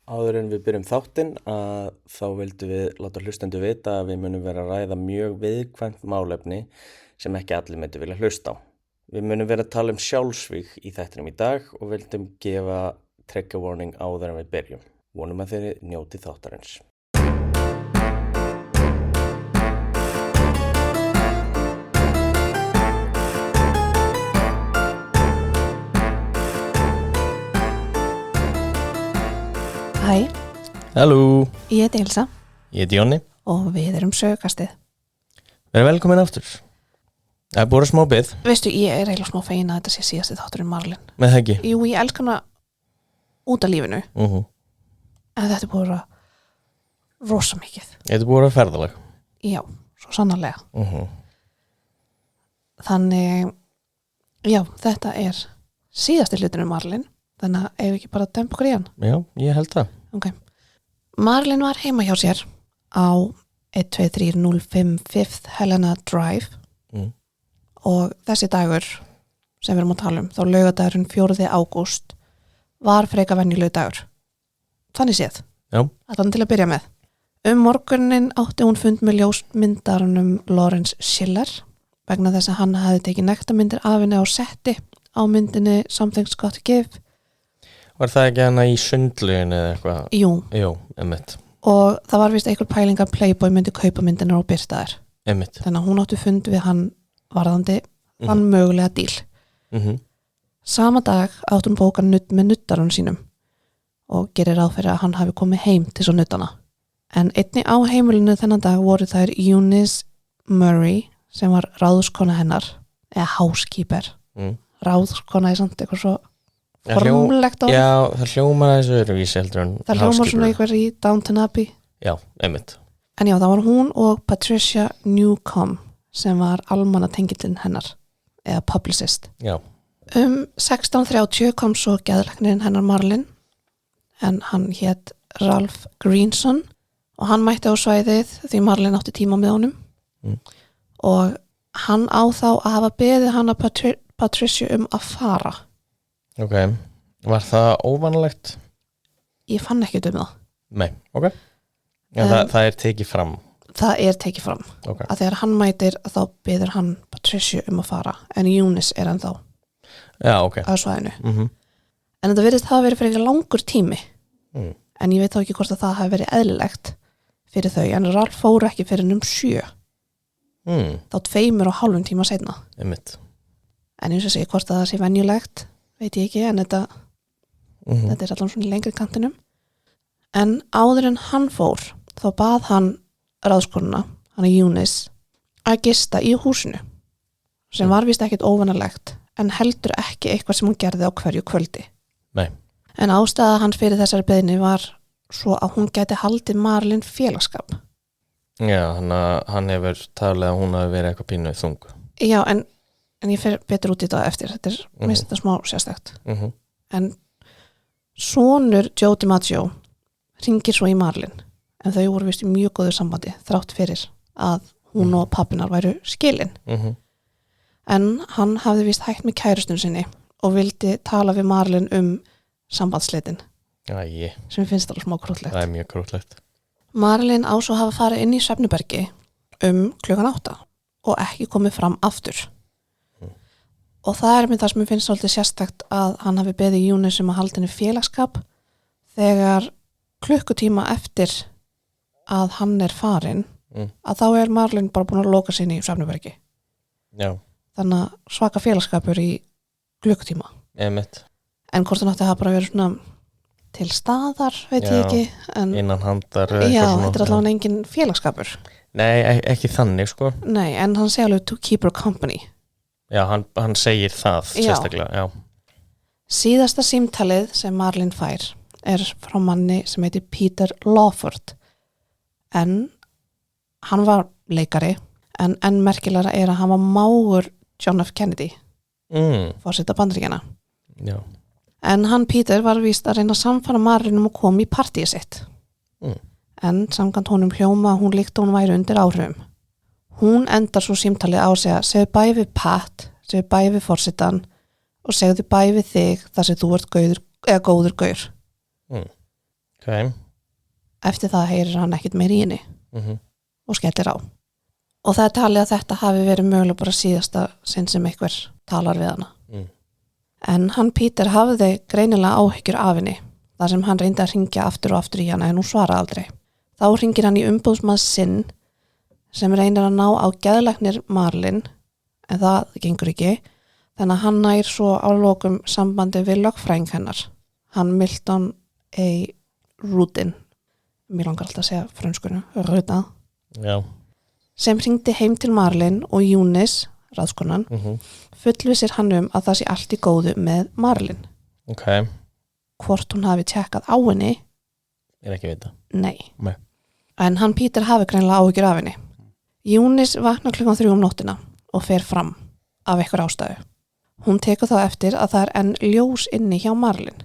Áður en við byrjum þáttinn þá vildum við láta hlustendur vita að við munum vera að ræða mjög viðkvæmt málefni sem ekki allir myndu vilja hlusta á. Við munum vera að tala um sjálfsvíg í þættinum í dag og vildum gefa trigger warning áður en við byrjum. Vonum að þeir njóti þáttarins. Hæ, Halló, ég heiti Elsa ég heiti Jonni. og við erum sögukastið. Verið velkomin aftur. Það er búið smá bið. Veistu, ég er eiginlega smá fegin að þetta sé síðasti þátturinn Marlin. Með það ekki. Jú, ég elska hana út af lífinu, en þetta er búið að vera rosa mikið. Þetta er búið að vera ferðalag. Já, svo sannarlega. Þannig, já, þetta er síðasti hlutinu Marlin, þannig að ef við ekki bara að dempa okkur í hann. Já, ég held það. Ok. Marlin var heima hjá sér á 12305 Fifth Helena Drive og þessi dagur sem við erum að tala um, þá laugardagurinn 4. ágúst var freka venjulegur dagur. Þannig séð. Já. Allan til að byrja með. Morgunin átti hún fund með ljósmyndarunum Lawrence Schiller vegna þess að hann hafði tekið nektarmyndir af henni á setti á myndinni Something's Got to Give. Var það ekki hana í sundluginu eða eitthvað? Jú, einmitt. og það var vist einhver pæling að Playboy myndi kaupa myndinar og byrta þær. Einmitt. Þannig að hún átti fund við hann varðandi þann mögulega díl. Sama dag átti hún bóka nudd með nuddarunum sínum og gerir ráð fyrir að hann hafi komið heim til svo nuddana. En einnig á heimilinu þennan dag voru þær Eunice Murray sem var ráðskona hennar, eða housekeeper. Ráðskona er samt eitthvað svo formlegt orð. Já, það hljómar þessu öðruvísi heldur en Það hljómar svona eitthvað í Downton Abbey. Já, einmitt. En já, það var hún og Patricia Newcomb sem var almannatengillinn hennar, eða publicist. Já. 16:30 kom svo geðlæknirinn hennar Marlin, en hann hét Ralph Greenson og hann mætti á svæðið því Marlin átti tíma með honum. Og hann á þá að hafa beðið hana Patricia að fara. Ok, var það óvanalegt? Ég fann ekkert það. Nei, ok. Já, það er tekið fram. Það er tekið fram. Ok. Að þegar hann mætir þá beðir hann Patricia að fara, en Eunice er ennþá Já, ok. á svæðinu. En þetta virðist hafa verið fyrir langur tími. En ég veit þá ekki hvort að það hafi verið eðlilegt fyrir þau, en Ralph fór ekki fyrir 7. Þá 2,5 tíma seinna. Einmitt. En eins og segi hvort að það sé venjulegt veit ég ekki, en þetta er allan svona í lengri kantinum. En áður en hann fór þá bað hann ráðskonuna, hann Eunice, að gista í húsinu sem var vist ekkit óvanalegt en heldur ekki eitthvað sem hún gerði á hverju kvöldi. Nei. En ástæða hans fyrir þessari beiðni var svo að hún gæti haldið Marlin félagsskap. Já, hann hefur talið að hún hafi verið eitthvað pínu þung. Já, en ég fer betur út í þetta eftir. Þetta er minnst þetta smá sérstakt. En sonur Joe DiMaggio hringir svo í Marlin, en þau voru vist í mjög góðu sambandi þrátt fyrir að hún og pappinar væru skilin. En hann hafði vist hægt með kærustun sinni og vildi tala við Marlin sambandsleitin. Æi. Sem finnst alveg smá krútlegt. Það er mjög krútlegt. Marlin á svo hafa farið inn í svefnubergi 8:00 og ekki komið fram aftur. Og það er með það sem ég finnst svolítið sérstakt að hann hafi beðið Eunice að halda henni félagsskap þegar klukkutíma eftir að hann er farinn að þá er Marlin bara búin að loka sinni í svefnubergi. Já. Þannig að svaka félagsskapur í klukkutíma. Einmitt. En hvort hann átti að bara vera svona til staðar, veit ég ekki. En, innan handar. Já, þetta er allavega engin félagsskapur. Nei, ekki þannig sko. Nei, en hann segir alveg to keep her company. Já, hann segir það sérstaklega, já. Síðasta símtalið sem Marlin fær er frá manni sem heitir Peter Lawford. En hann var leikari, en merkilega er að hann var mágur John F. Kennedy, forseta Bandaríkjanna. Já. En hann Peter var víst að reyna að samfara Marlin að koma í partíið sitt. En samkvæmt honum hljóma hún líkt og hún væri undir áhrifum. Hún endar svo símtalið á sig að segðu bæði við Pat, segðu bæði við forsetan og segðu bæði við þig þar sem þú ert góður gaur. Ok. Eftir það heyrir hann ekkert meir í henni Mhm. og skellir á. Og það er talið að þetta hafi verið mögulega bara síðasta sinn sem einhver talar við hana. Mm. En hann Peter hafði greinilega áhyggjur af henni, þar sem hann reyndi að hringja aftur og aftur í hana en hún svaraði aldrei. Þá hringir hann í umboðsmann sinn sem reynir að ná á geðlæknir Marlin, en það gengur ekki, þannig að hann nær svo á lokum sambandi við lögfræðing hennar, hann Milton A. Rudin, mér langar alltaf að segja frönskunni, Rudin, Já. sem hringdi heim til Marlin og Júnis, ráðskonan, fullvissir hann að það sé allt í góðu með Marlin. Ok. Hvort hún hafi tjekkað á henni, Ekki vita. nei. Nei. En hann Peter hafi greinilega áhyggjur af henni. Júnis vaknar 3:00 nóttina og fer fram af einhver ástæðu. Hún tekur þá eftir að það er enn ljós inni hjá Marlin.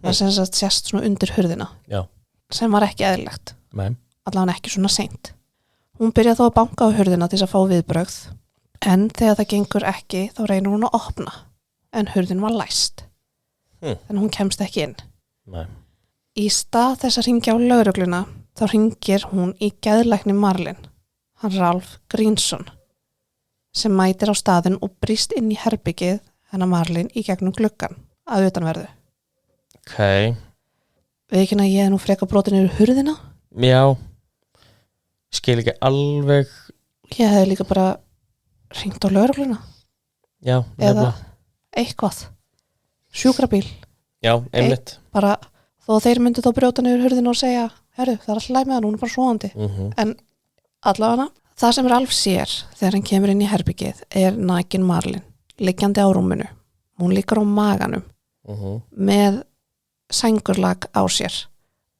Það er sem sagt sést svona undir hurðina, Já. sem var ekki eðlilegt, Nei. allavega ekki svona seint. Hún byrjar þó að banka á hurðina til þess að fá viðbrögð, en þegar það gengur ekki þá reynir hún að opna, en hurðin var læst. En hún kemst ekki inn. Nei. Í stað þess að hringja á lögregluna þá hringir hún í geðlækni Marlin, hann Ralph Greenson, sem mætir á staðinn og brýst inn í herbyggið hennar Marlin í gegnum gluggan að utanverðu. Ok. Við ekki að ég er nú freka brotin yfir hurðina? Já. Skil ekki alveg. Ég hefði líka bara hringt á lögregluna Já. eða eitthvað. Sjúkrabíl. Já, einmitt. Bara þó að þeir myndu þá brjóta niður hurðina og segja, herru, það er alltaf læg með hann, hún er bara svoandi. En allavega, það sem Ralph sér þegar hann kemur inn í herbyggið er nakin Marlin, liggjandi á rúminu. Hún liggur á maganum með sængurlag á sér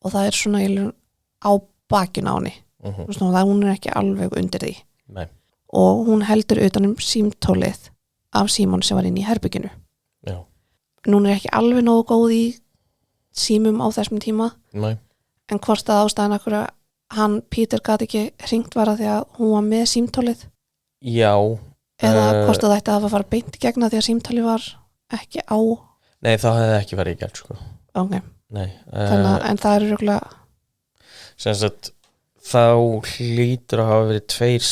og það er svona á bakinu á henni. Það hún er ekki alveg undir því. Nei. Og hún heldur utanum símtólið af Símon sem var inn í herbygginu. Já. Hún er ekki alveg nógu góð í símum á þessum tíma. Nei. En hvort að ástæðan akkur hann Peter gat ekki hringt var að því að hún var með símtólið Já. eða hvort að þetta að fara beint í gegna því að símtólið var ekki á. Nei, það hefði ekki verið í gegn, sko. Ok. Nei. En það er röglega Sem sagt, þá hlýtur að hafa verið tveir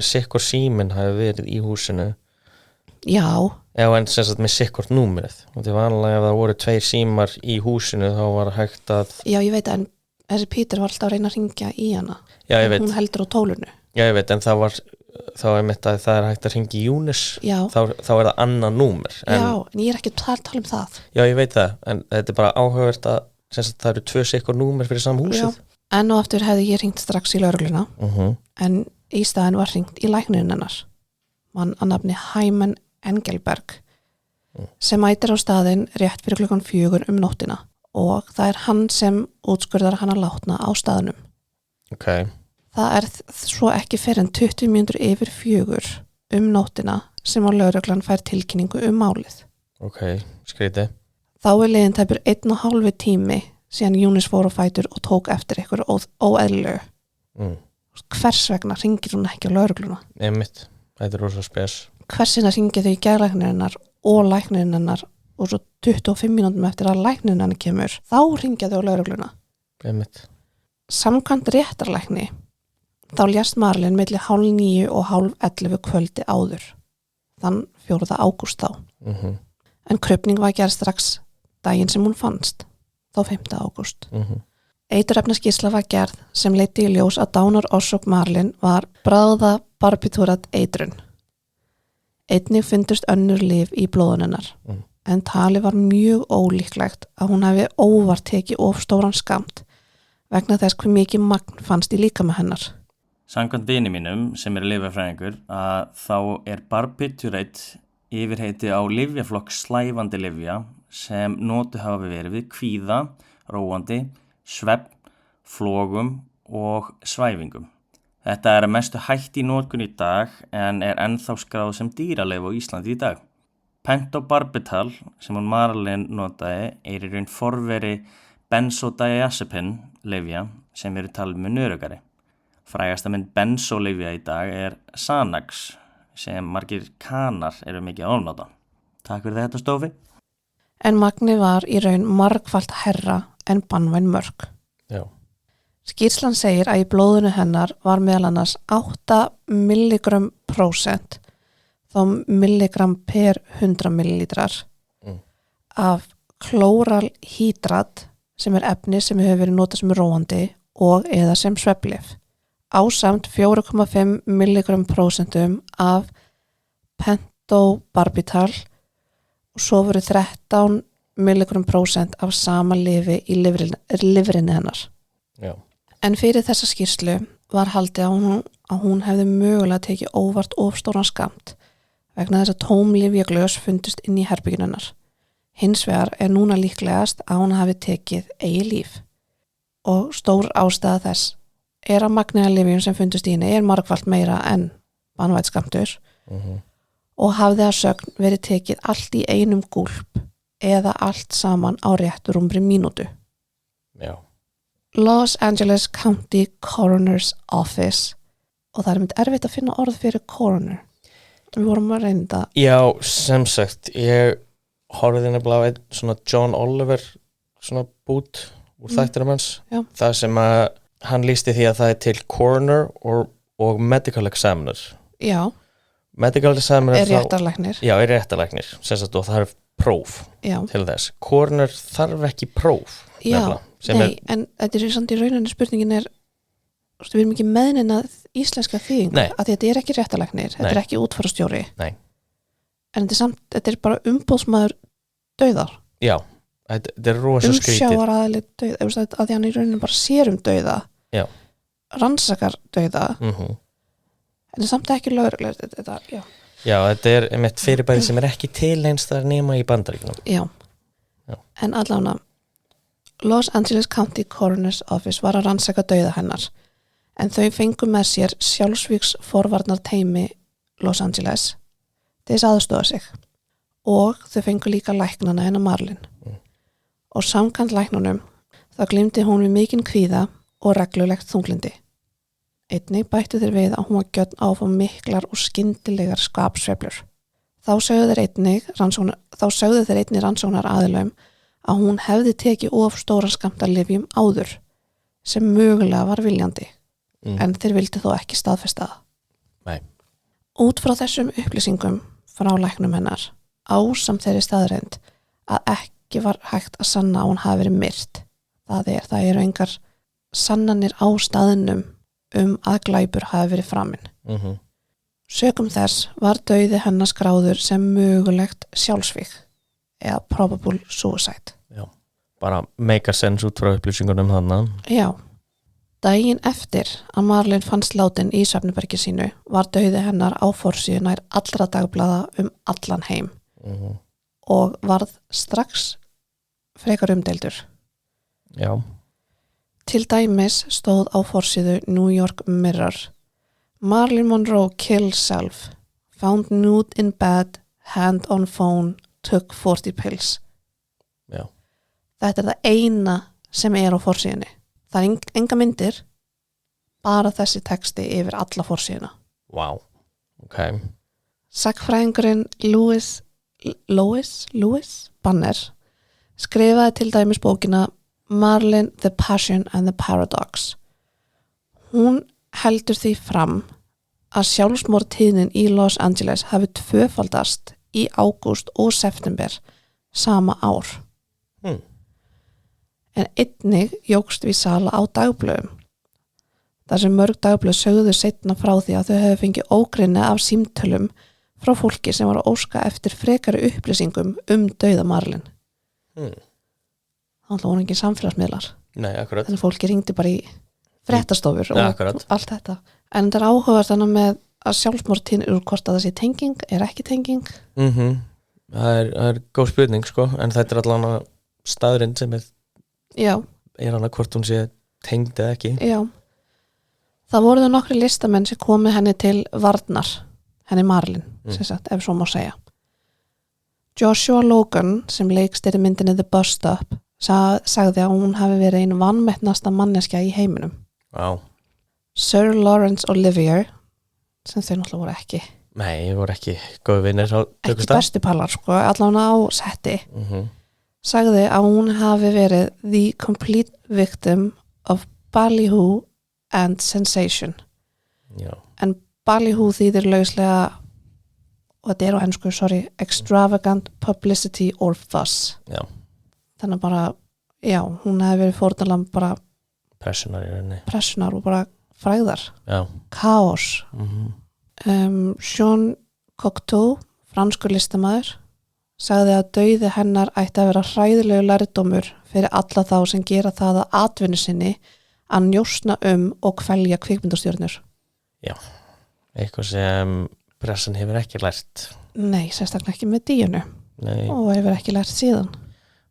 sikkur síminn hafi verið í húsinu. Já. Já, en sem sagt með sikkurt númerið. Og því vanlega ef það voru tveir símar í húsinu þá var hægt að... Já, ég veit, en þessi Peter var alltaf að reyna að hringja í hana. Já, ég veit. Hún heldur á tólunu. Já, ég veit, en það var þá einmitt að það er hægt að hringja í Júnis. Já. Þá er það annað númer. Já, en ég er ekki að tala um það. Já, ég veit það, en þetta er bara áhugavert að sem sagt, það eru 2 sikkur númer fyrir saman húsið. Já. En og aftur hefði ég hringt strax í lögregluna, en í staðin var hringt í læknirinn hennar, mann að nafni Hyman Engelberg, sem mætir á staðin rétt fyrir 4:00 nóttina og það er hann sem útskurðar hann að látna á staðnum. Ok. Það er svo ekki fyrir en 20 mínútur yfir 4 nóttina sem á lögreglan fær tilkynningu málið. Ok, skrítið. Þá er liðin tæpur 1,5 tími síðan Júnis fór á fætur og tók eftir ykkur óeðlilegu. Hvers vegna hringir hún ekki á lögregluna? Einmitt, þetta er rosa spes. Hversina hringir þau í geðlæknirinn hennar og læknirinn hennar og svo 25 mínútum eftir að læknirinn hennar kemur, þá hringja þau á lögregluna. Einmitt. Samkvæmt réttarlækni, þá lést Marlin milli 9:30 og 10:30 kvöldi áður, þann 4. ágúst þá. En krufning var gerð strax daginn sem hún fannst, þá 5. ágúst. Eiturefnaskýrsla var gerð sem leiddi í ljós að dánarorsök Marlin var bráða barbitúrat eitrun. Einnig fundust önnur lyf í blóðun hennar, en talið var mjög ólíklegt að hún hafi óvart tekið of stóran skamt vegna þess hve mikið magn fannst í líkama hennar. Samkvæmt vini mínum sem er lyfjafræðingur að þá er barbitúrate yfirheiti á lyfjaflokk slævandi lyfja sem notuð hafa verið við kvíða, róandi, svefn, flogum og svæfingum. Þetta er að mestu hætt í notkun í dag en er ennþá skráð sem dýralyf á Íslandi í dag. Pentobarbital sem hún Marlin notaði er í raun forveri benzodiazepin lyfja sem eru talið með nörugari. Frægasta mynd benzólyfja í dag er Xanax sem margir kanar eru mikið ofnota. Takk fyrir þetta, Stófi. En magni var í raun margfalt herra en banvæn mörk. Já. Skýrslan segir að í blóðinu hennar var meðal annars 8 milligram% þá milligram per 100 millilítrar af klóralhýdrat sem efni sem hefur verið notað sem róandi og eða sem svefnlyf ásamt 4,5 milligram% af pentobarbital og svo voru 13 milligram% af sama lyfi í lifrinni hennar. Já. En fyrir þessa skýrslu var haldið að hún hefði mögulega tekið óvart ofstóran skamt vegna þess að tóm lyfjaglös fundust inn í herberginu hennar. Hins vegar núna líklegast að hún hafi tekið eigið líf. Og stór ástæða þess að magnið af lyfjum sem fundust í henni margfalt meira en banvænt skammtur og hafði að sögn verið tekið allt í einum gúlp eða allt saman á rétt rúmri mínútu. Já. Los Angeles County Coroner's Office og það mynd erfitt að finna orð fyrir coroner. Við vorum að reynda. Já, sem sagt, ég horfði nefnilega á einn svona John Oliver svona bút úr þættinum hans. Já. Það sem að hann lýsti því að það til coroner og medical examiner. Já. Medical examiner Réttarlæknir. Já, réttarlæknir, sem sagt, og það próf til þess. Coroner þarf ekki próf. Já, nei, en þetta samt í rauninni spurningin við erum ekki meðnina íslenska þýðingu, að þetta ekki réttarlæknir, þetta ekki útfarastjóri. Nei. En þetta bara umbóðsmaður dauðar. Já, þetta rosa skrítið. Umsjáaraðili dauða, að því hann í rauninni bara sér dauða. Já. Rannsakar dauða. En samt ekki lögreglegt þetta, já. Já, þetta einmitt fyrirbæri sem ekki til eins þar nema í Bandaríkjunum. Já. En allavega Los Angeles County Coroner's Office var að rannsaka dauða hennar en þau fengu með sér sjálfsvígsforvarnar teymi Los Angeles til þess aðstoða sig og þau fengu líka læknana hennar Marlin og samkvæmt læknunum þá glímdi hún við mikinn kvíða og reglulegt þunglindi. Einnig bættu þeir við að hún var gjörn á að fá miklar og skyndilegar skapsveiflur. Þá sögðu þeir einnig rannsóknar aðilum að hún hefði tekið of stóran skammt af lyfjum áður sem mögulega var viljandi en þeir vildi þó ekki staðfesta það. Nei. Út frá þessum upplýsingum frá læknum hennar ásamt þeirri staðreind að ekki var hægt að sanna að hún hafi verið myrt. Það eru engar sannanir á staðnum að glæpur hafi verið framinn. Sökum þess var dauði hennar skráður sem mögulegt sjálfsvíg eða probable suicide. Já, bara make a sense út frá upplýsingunum þannig. Já. Daginn eftir að Marlin fannst látin í svefnherbergi sínu var dauði hennar á forsíðu nær allra dagblaða allan heim og varð strax frekar umdeildur. Já. Til dæmis stóð á forsíðu New York Mirror Marilyn Monroe kills self, found nude in bed, hand on phone, took 40 pills. Já. Þetta það eina sem á forsíðunni. Það enga myndir, bara þessi texti yfir alla forsíðuna. Wow, ok. Sagnfræðingurinn Louis Banner skrifaði til dæmis bókina Marilyn, The Passion and the Paradox. Hún heldur því fram að sjálfsmorðtíðnin í Los Angeles hafi tvöfaldast í ágúst og september sama ár. En einnig jókst við sala á dagblöðum. Þar sem mörg dagblöð sögðu seinna frá því að þau hefðu fengið ógrynni af símtölum frá fólki sem var að óska eftir frekari upplýsingum dauða Marlin. Það var engin samfélagsmiðlar. Nei, akkurat. Þannig fólki ringdi bara í fréttastofur og allt þetta. En þetta áhugavert þannig með að sjálfsmorðtíðnin hvort að það sé tenging, ekki tenging. Það er góð spurning sko, en þetta allan að staðurinn sem hann að hvort hún sé tengd eða ekki. Já. Það voru það nokkri listamenn sem komu henni til varnar, henni Marlin, sem sagt, ef svo má segja. Joshua Logan, sem leikstýrði myndinni The Bus Stop, sagði að hún hafi verið ein vanmetnasta manneskja í heiminum. Wow. Sir Laurence Olivier, sem þau náttúrulega voru ekki. Nei, voru ekki góði vinnir á tökustaf. Ekki bestu pallar, sko, allavega á setti. sagði að hún hafi verið the complete victim of ballyhoo and sensation. Já. En ballyhoo þýðir lauslega, og þetta er á ensku, extravagant publicity or fuss. Já. Þannig bara, já, hún hefði verið fórnarlamb bara Pressunar í rauninni. pressunar og bara frægðar. Já. Kaos. Jean Cocteau, franskur listamaður, sagði að dauði hennar ætti að vera hræðilegu lærdómur fyrir alla þá sem gera það að atvinnu sinni að njósna og kvelja kvikmyndastjörnur. Já, eitthvað sem pressan hefur ekki lært. Nei, sérstaklega ekki með Díunu. Nei. Og hefur ekki lært síðan.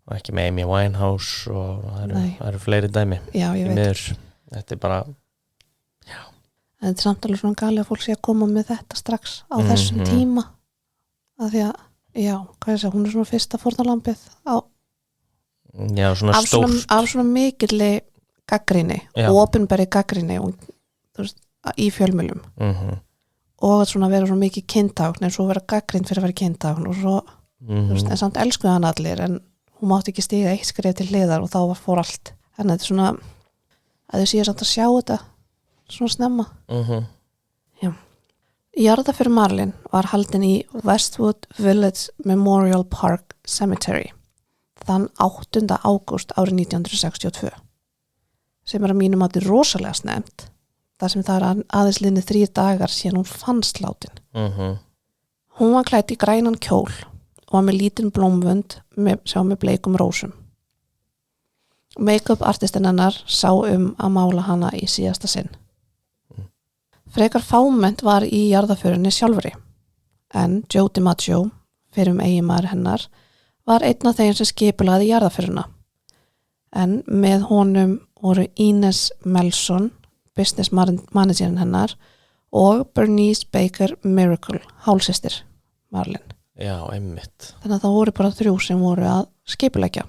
Og ekki með Amy Winehouse og það eru fleiri dæmi. Já, ég veit. Miður. Þetta er bara, En þetta er samt alveg svona gali að fólk sé að koma með þetta strax á þessum tíma. Af því að, já, hvað ég segja, hún er svona fyrsta fórnarlambið já, svona stórt. af svona mikilli gagnrýni, opinberi gagnrýni og, þú veist, í fjölmiðlum. Og svona vera svona mikið kyntákn, en svo vera gagnrýnd fyrir að vera kyntákn og svo, þú veist, en samt elskuðu hann allir, en hún mátti ekki stiga eitt skref til hliðar og þá fór allt. Þannig að þetta er svona, að þau séu samt að sjá þetta svona snemma. Já. Jarða fyrir Marlin var haldin í Westwood Village Memorial Park Cemetery þann 8. ágúst árið 1962 sem að mínum að þetta er rosalega snemmt þar sem það aðeins liðni 3 dagar síðan hún fannst látin. Hún var klædd í grænan kjól og var með lítinn blómvönd með bleikum rósum. Make-up artistinn hennar sá að mála hana í síðasta sinn. Frekar fámennt var í jarðaförinni sjálfri, en Joe DiMaggio, fyrir eiginmaður hennar, var einn af þeim sem skipulagði jarðaförina. En með honum voru Ines Melson, business managerin hennar, og Bernice Baker Miracle, hálsystir Marlin. Já, einmitt. Þannig að það voru bara 3 sem voru að skipuleggja.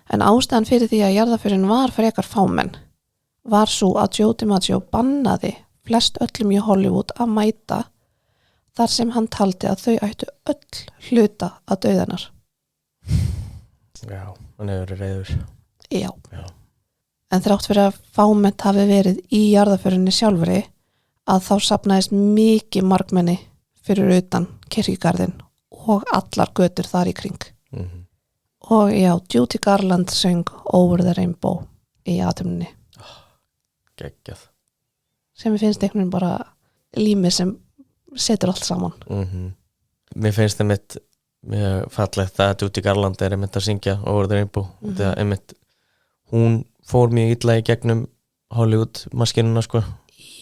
En ástæðan fyrir því að jarðaförin var frekar fámenn var svo að Joe DiMaggio bannaði flest öllum í Hollywood að mæta þar sem hann taldi að þau ættu öll hluta að dauðanar. Já, hann hefur verið reiður. Já. En þrátt fyrir að fámennt hafi verið í jarðaförinni sjálfri að þá safnaðist mikið margmenni fyrir utan kirkjugarðinn og allar götur þar í kring. Og já, Judy Garland söng Over the Rainbow í athöfninni. Geggjað. Sem ég finnst einhvern veginn bara límið sem setur allt saman. Mér finnst einmitt mjög fallegt að Judy Garland er einmitt að syngja Over the Rainbow. Þegar einmitt hún fór mjög illa í gegnum Hollywood maskinuna, sko.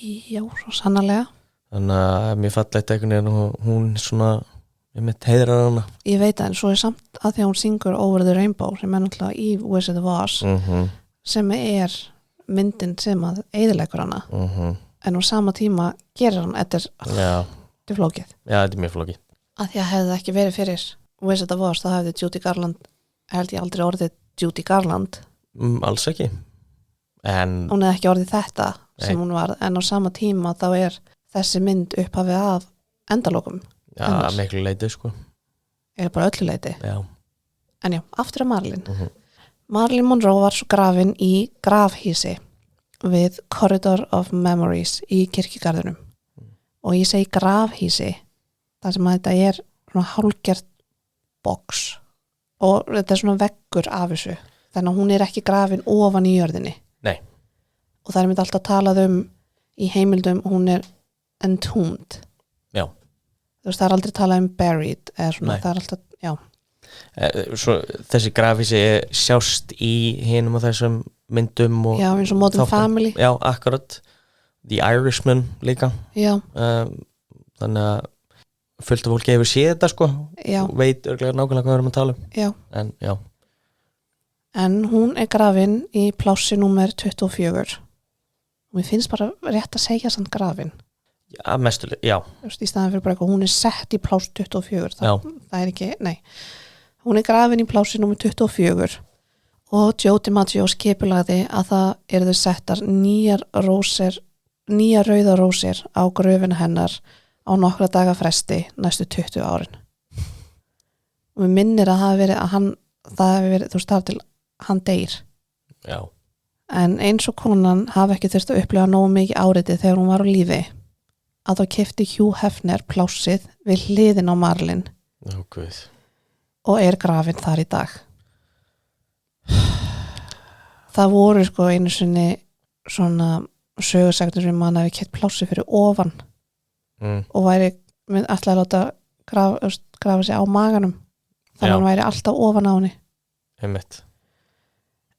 Já, svo sannarlega. Þannig að mér fallegt einhvern veginn og hún svona einmitt heiðrar hana. Ég veit það, en svo er samt að því að hún syngur Over the Rainbow sem er náttúrulega í Wizard of Oz sem er myndin sem að eyðileggur hana en á sama tíma gerir hann þetta er flókið. Já, þetta er mjög flókið. Að því að hefði það ekki verið fyrir Wizard of Oz þá hefði Judy Garland held ég aldrei orðið Judy Garland. Alls ekki. En hún hefði ekki orðið þetta sem hún var, en á sama tíma þá er þessi mynd upphafið af endalokum. Já, miklu leiti, sko. Er bara öllu leiti. Já. En já, aftur að Marlin. Marilyn Monroe var svo grafin í grafhýsi við Corridor of Memories í kirkjugarðinum. Og ég segi grafhýsi þar sem að þetta er svona hálfgert box og þetta er svona veggur af þessu. Þannig að hún er ekki grafin ofan í jörðinni. Nei. Og það er myndi alltaf talað í heimildum hún er entombed. Já. Þú veist, það er aldrei talað buried eða svona, Nei. það er alltaf, já. Svo, þessi grafísi sjást í hinum og þessum myndum og já, eins og Modern Family. Já, akkurat. The Irishman líka. Já. Þannig að fullt af fólki hefur séð þetta, sko. Já. Veit örglega nákvæmlega hvað við erum að tala um. Já. En, já. En hún er grafin í plássi númer 24 og mér finnst bara rétt að segja samt grafin. Já, mestuleg, já. Just, í staðan fyrir bara eitthvað, hún er sett í pláss 24 það er ekki, nei. Hún er grafin í plássi númer 24 og Joe DiMaggio skipulagði að það yrðu settar nýjar rauðar rósir á gröfina hennar á nokkra daga fresti næstu 20 árin. Og mér minnir að það hafi verið að hann það hefur verið, þú veist, þar til hann deyr. Já. En eins og konan hafi ekki þurft að upplifa nógu mikið áreiti þegar hún var á lífi, að þá keypti Hugh Hefner plássið við hliðin á Marlin Ó, guð. og er grafinn þar í dag. Það voru sko einu sinni svona sögursagtur sem hann hefði keypt plássið fyrir ofan og væri alltaf að láta grafa sig á maganum þannig að hann væri alltaf ofan á henni. Einmitt.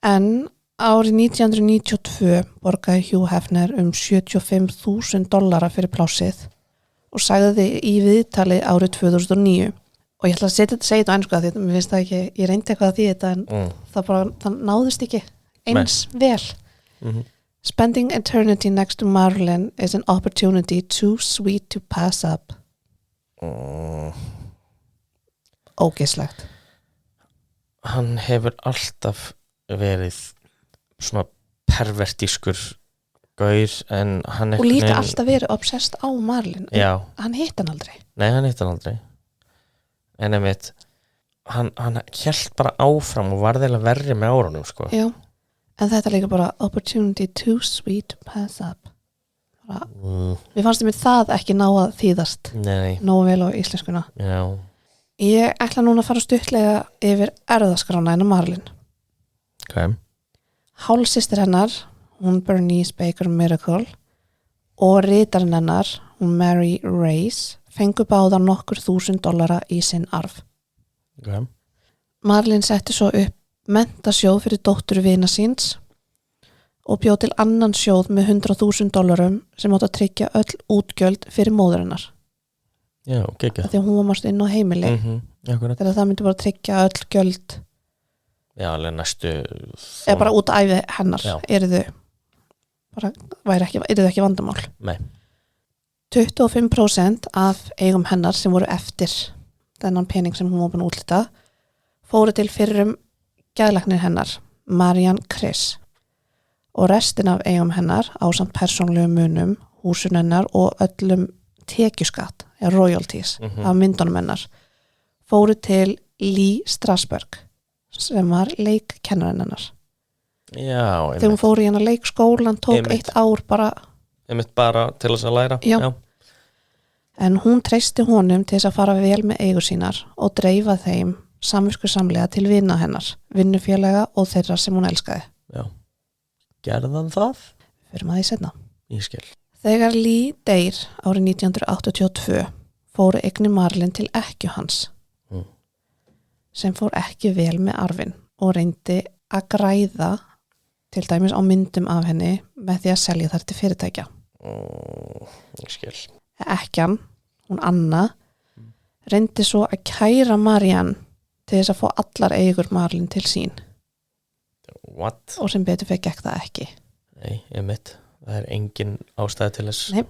En árið 1992 borgaði Hugh Hefner $75,000 fyrir plássið og sagði í viðtali árið 2009 og ég ætla að segja þetta á ensku að því mér finnst það ekki, ég reyndi eitthvað að því þetta en það náðist ekki eins vel. Spending eternity next to Marlin is an opportunity too sweet to pass up. Ógeislegt. Hann hefur alltaf verið svona pervertískur gaur en hann og líka alltaf verið obsessed á Marlin. Já. Hann hitt hann aldrei. Nei, hann hitt hann aldrei. En einmitt, hann hélt bara áfram og varð eiginlega verri með árunum, sko. Já, en þetta líka bara opportunity too sweet to pass up. Mér fannst það ekki ná að þýðast. Nei. Nógu vel á íslenskuna. Já. Ég ætla núna að fara stuttlega yfir erfðaskrána hennar Marlin. Ok. Hálfsystir hennar, hún Bernice Baker Miracle og ritarinn hennar, hún Mary Race, fengu báðar nokkur $1,000 í sinn arf. Ok. Marlin setti svo upp menntasjóð fyrir dóttur vina síns og bjóð til annan sjóð með $100,000 sem átti að tryggja öll útgjöld fyrir móður hennar. Já, geggjað. Því að hún var mást inn á heimili. Akkurat. Þegar það myndi bara tryggja öll gjöld. Já, alveg næstu eða bara út af ævi hennar. Já. Eru þau ekki vandamál. Nei. 25% af eigum hennar sem voru eftir þennan pening sem hún var búin að útlita fóru til fyrrum geðlæknir hennar, Marianne Criss og restin af eigum hennar ásamt persónlegum munum, húsun hennar og öllum tekjuskatt eða royalties af myndunum hennar fóru til Lee Strasberg sem var leikkennarinn hennar. Já, þegar hún fór í hennar leikskólan tók Einmitt. 1 ár bara bara til þess að læra. Já. En hún treysti honum til þess að fara vel með eigur sínar og dreifa þeim samviskusamlega til vina hennar, vinnufélaga og þeirra sem hún elskaði. Já. Gerðan það? Fyrir maður því seinna. Ég skil. Þegar Lee deyr árið 1982 fóru eignir Marlin til ekkju hans sem fór ekki vel með arfin og reyndi að græða til dæmis á myndum af henni með því að selja þær til fyrirtækja. Ég skil. Ekkjan, hún Anna, reyndi svo að kæra Marianne til þess að fá allar eigur Marlin til sín. What? Og sem betur fyrir gekk það ekki. Nei, einmitt. Það er engin ástæði til þess. Nei.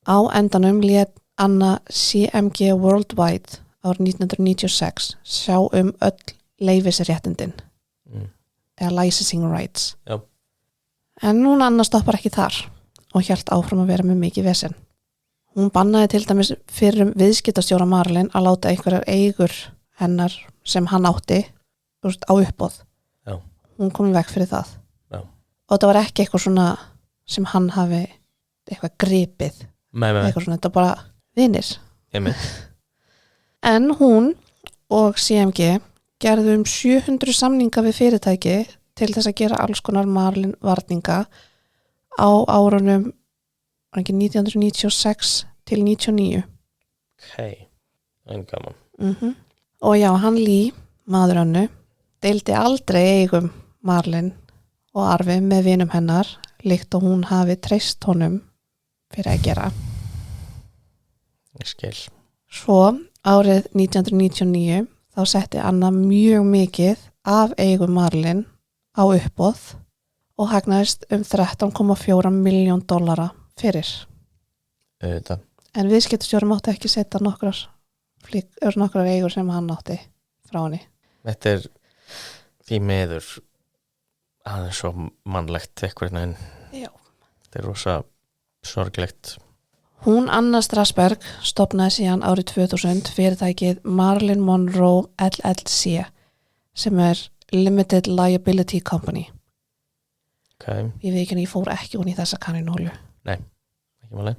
Á endanum lét Anna CMG Worldwide árið 1996 sjá öll leyfisréttindin eða licensing rights. Já. En hún Anna stoppar ekki þar og hélt áfram að vera með mikið vesen. Hún bannaði til dæmis fyrrum viðskiptastjóra Marlin að láta einhverjar eigur hennar sem hann átti á uppboð. Já. Hún kom í veg fyrir það. Já. Og þetta var ekki eitthvað svona sem hann hafi eitthvað gripið. Nei. Eitthvað svona, þetta var bara vinir. Einmitt. En hún og CMG gerðu 700 samninga við fyrirtæki til þess að gera alls konar Marlin varninga á árunum 1996 til 99. Ok, en gaman. Og já, hann Lee, maður hannu, deildi aldrei eigum Marlin og arfi með vinum hennar, líkt og hún hafi treyst honum fyrir að gera. Ég skil. Svo árið 1999 þá setti Anna mjög mikið af eigum Marlin á uppboð og hagnaðist $13,4 milljón fyrir. Auðvitað. En viðskiptastjóri mátti ekki setja nokkrar eigur sem hann átti frá henni. Þetta er því miður aðeins svo mannlegt eitthvað en Já. þetta er rosa sorglegt. Hún Anna Strasberg stofnaði síðan árið 2000 fyrirtækið Marilyn Monroe LLC sem Limited Liability Company. Ok, Ég veit ekki en ég fór ekki hún í þessa kaninhólu. ekki máli.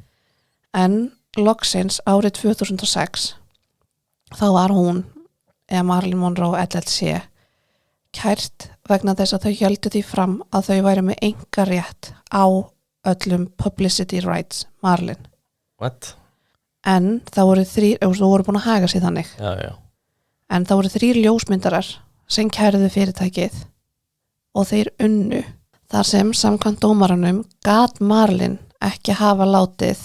En loksins árið 2006 þá var hún, eða Marilyn Monroe LLC, kært vegna þess að þau héldu því fram að þau væri með einkarétt á öllum publicity rights Marilyn. What? En það voru þú voru búin að haga sig þannig. Já. En það voru 3 ljósmyndarar sem kærðu fyrirtækið og þeir unnu. Þar sem samkvæmt dómaranum gat Marilyn ekki hafa látið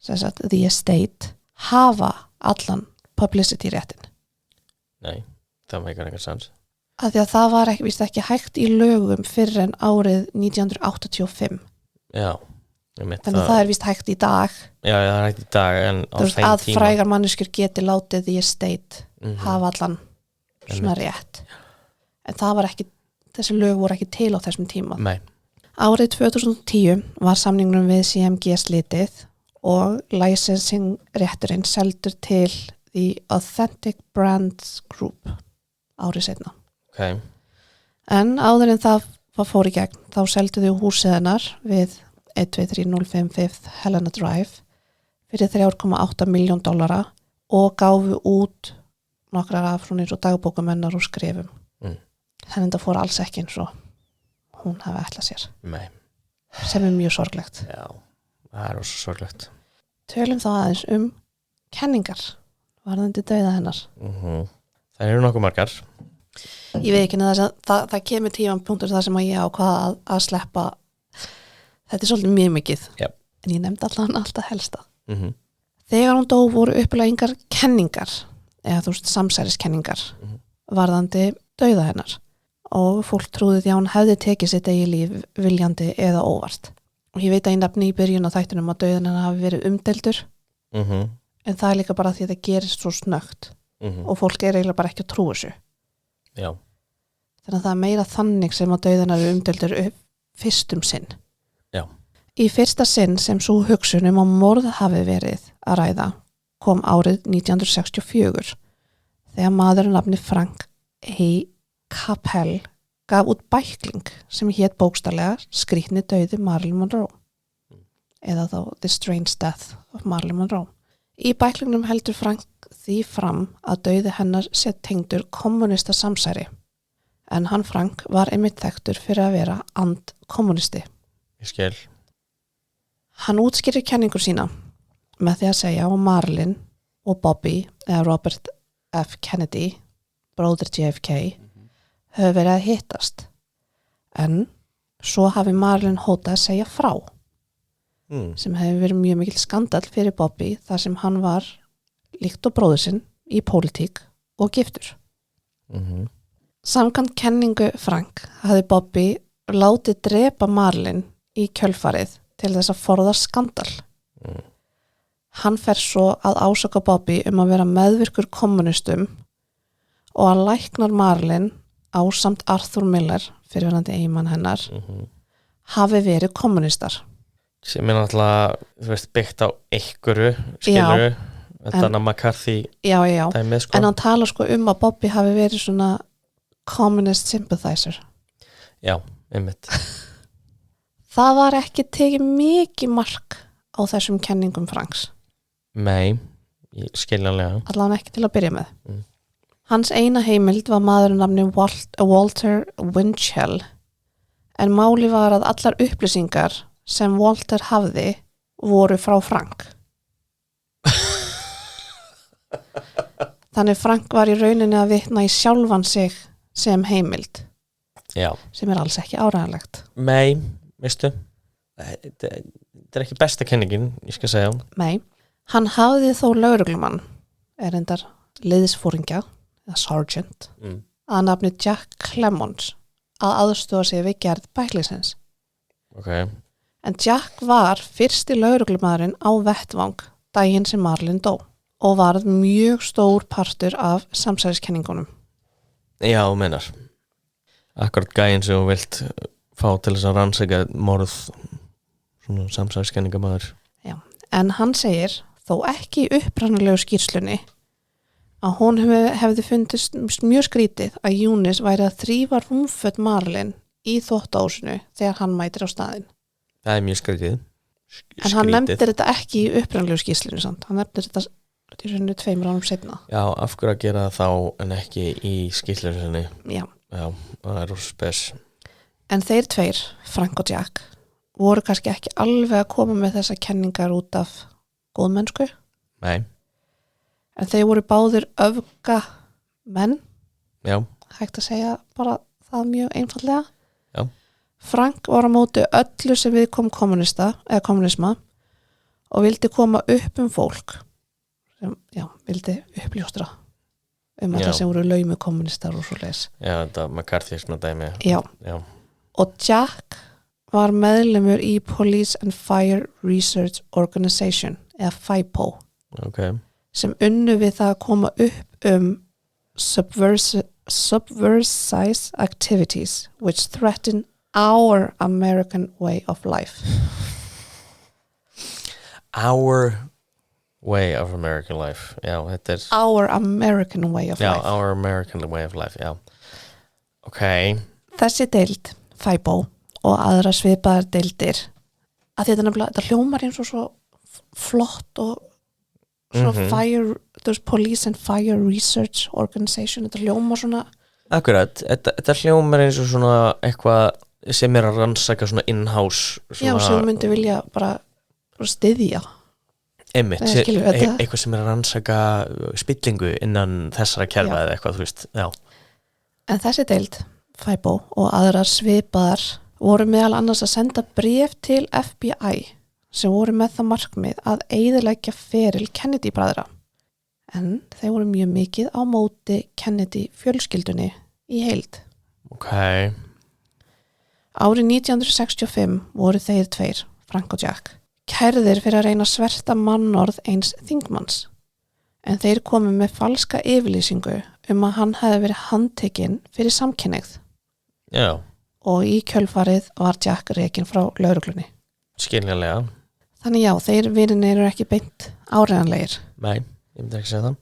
sem sagt, the estate hafa allan publicity réttin. Nei, það meikar engar sans. Af því að það var víst ekki hægt í lögum fyrir en árið 1985. Já, Þannig að það víst hægt í dag. Já, það hægt í dag en á þeim að tíma. frægar manneskjur geti látið the estate hafa allan svona rétt. En það var ekki, þessi lög voru ekki til á þessum tíma. Nei. Árið 2010 var samningnum við CMG slitið og licensing rétturinn seldur til The Authentic Brands Group árið seinna. Ok. En áður en það fór í gegn þá seldu þau húsið hennar við 12305 Helena Drive fyrir $3,8 milljón og gáfu út nokkrar af svona eins og dagbókumennar og skrifum. Þannig að það fór alls ekki eins og hún hafi ætlað sér. Nei. Sem mjög sorglegt. Já, það svo sorglegt. Tölum þá aðeins kenningar varðandi dauða hennar. Það eru nokkuð margar. Ég veit ekki að það kemur tímapunktur þar sem að ég ákvaða að sleppa. Þetta svolítið mjög mikið. Yep. En ég nefndi alltaf helsta. Þegar hún dó voru uppilega engar kenningar eða þú veist samsæriskenningar varðandi dauða hennar og fólk trúði því að hún hefði tekið sitt eigi líf viljandi eða óvart. Og ég veit að ég nefni í byrjun á þættunum að dauðan hennar hafi verið umdeildur en það líka bara því að það gerist svo snöggt og fólk eiginlega bara ekki að trúa þessu. Já. Þannig að það meira þannig sem að dauðan hennar umdeildur fyrst sinn. Já. Í fyrsta sinn sem svo hugsun að morð hafi verið að ræða kom árið 1964 þegar maðurinn nafni Frank A. Capel gaf út bækling sem hét bókstarlega Skrýtni dauði Marilyn Monroe eða þá The Strange Death of Marilyn Monroe. Í bæklingnum heldur Frank því fram að dauði hennar sé tengdur kommunista samsæri en hann Frank var einmitt þekktur fyrir að vera andkommunisti. Ég skil. Hann útskýrir kenningur sína með því að segja að Marilyn og Bobby eða Robert F. Kennedy, bróðir JFK, höfðu verið að hittast. En svo hafi Marilyn hótað að segja frá, sem hefði verið mjög mikil skandall fyrir Bobby þar sem hann var líkt og bróður sinn í pólitík og giftur. Samkvæmt kenningu Frank hafði Bobby látið drepa Marilyn í kjölfarið til þess að forða skandall. Hann fer svo að ásaka Bobby að vera meðvirkur kommunistum og að læknar Marilyn ásamt Arthur Miller, fyrrverandi eiginmann hennar, hafi verið kommunistar. Sem náttúrulega, þú veist, byggt á einhverju, skilurðu, þetta McCarthy dæmið, sko. En hann talar sko að Bobby hafi verið svona communist sympathizer. Já, einmitt. Það var ekki tekið mikið mark á þessum kenningum Franks. Nei, skiljanlega. Allavega ekki til að byrja með. Hans eina heimild var maðurinn nafni Walter Winchell en máli var að allar upplýsingar sem Walter hafði voru frá Frank. Þannig Frank var í rauninni að vitna í sjálfan sig sem heimild. Já. Sem alls ekki áræðanlegt. Nei, veistu, þetta ekki besta kenningin, ég skal segja. Nei, hann hafði þó lögreglumann, reyndar liðsforingja, eða sergeant, að nafni Jack Clemons að aðstoða sig við gerð bæklingsins. Okay. En Jack var fyrsti lögreglumaðurinn á vettvang daginn sem Marilyn dó og var mjög stór partur af samsæriskenningunum. Já, meinar. Akkurat gæinn sem þú vilt fá til þess að rannsaka morð svona samsæriskenningamæður. Já, en hann segir þó ekki í upprannalegu skýrslunni að hún hefði fundist mjög skrítið að Eunice væri að þrífa rúmföt Marlin í þvottahúsinu þegar hann mætir á staðinn. Það er mjög skrítið. En hann nefndir þetta ekki í upprænlegu skýrslinu samt. Hann nefndir þetta í rauninu 2 árum seinna. Já, af hverju að gera það þá en ekki í skýrslunni sinni? Já. Já, það er spes. En þeir tveir, Frank og Jack, voru kannski ekki alveg að koma með þessa kenningar út af góðmennsku. Nei. En þeir voru báðir öfga menn. Já. Hægt að segja bara það mjög einfallega. Já. Frank var á móti öllu sem við kom kommunisma og vildi koma upp fólk sem, vildi uppljóstra alla sem voru laumu kommunistar og svo leis. Já, þetta McCarthyisma dæmi. Já. Og Jack var meðlimur í Police and Fire Research Organization eða FIPO. Okay. Sem unnu við það að koma upp subversive activities which threaten our American way of life. Our way of American life. Já, þetta er... Our American way of life. Já, our American way of life, já. Ok. Þessi deild, FIPO, og aðra svipaðar deildir, að þetta hljómar eins og svo flott og svona fire, there's Police and Fire Research Organization, þetta hljómar svona... Akkurat, þetta hljómar eins og svona eitthvað sem er að rannsaka svona in-house svona... Já, sem myndi vilja bara styðja. Einmitt, eitthvað sem er að rannsaka spillingu innan þessara kerfa eða eitthvað, þú veist, já. En þessi deild, FIPO og aðrar svipaðar voru meðal annars að senda bréf til FBI sem voru með það markmið að eyðileggja feril Kennedy-bræðra. En þeir voru mjög mikið á móti Kennedy fjölskyldunni í heild. Ok. Árið 1965 voru þeir tveir, Frank og Jack, kærðir fyrir að reyna að sverta mannorð eins þingmanns. En þeir komu með falska yfirlýsingu að hann hefði verið handtekinn fyrir samkynhneigð. Já. Og í kjölfarið var Jack rekinn frá lögreglunni. Skiljanlega. Þannig já, þeir vinir eru ekki beint áreiðanlegir. Nei, ég myndi ekki segja það.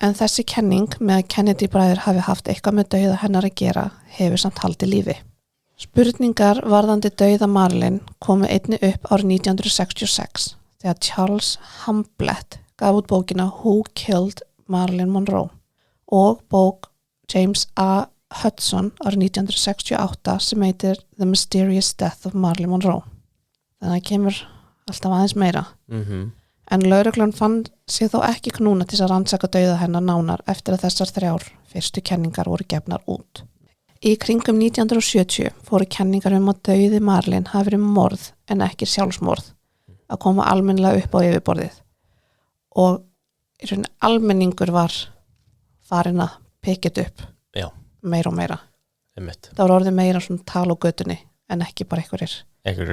En þessi kenning með að Kennedy-bræður hafi haft eitthvað með dauða hennar að gera hefur samt haldið lífi. Spurningar varðandi dauða Marlin komu einnig upp árið 1966 þegar Charles Hamblett gaf út bókina Who Killed Marilyn Monroe og bók James A. Hudson árið 1968 sem heitir The Mysterious Death of Marilyn Monroe. Þannig að kemur alltaf aðeins meira. En lögreglan fann sig þó ekki knúna til að rannsaka dauða hennar nánar eftir að þessar 3 fyrstu kenningar voru gefnar út. Í kringum 1970 fóru kenningar að dauði Marlin hafi verið morð en ekki sjálfsmorð að koma almennilega upp á yfirborðið. Og í rauninni almenningur var farin að pikkit upp meira og meira. Einmitt. Það var orðið meira svona tal á götunni en ekki bara einhverjir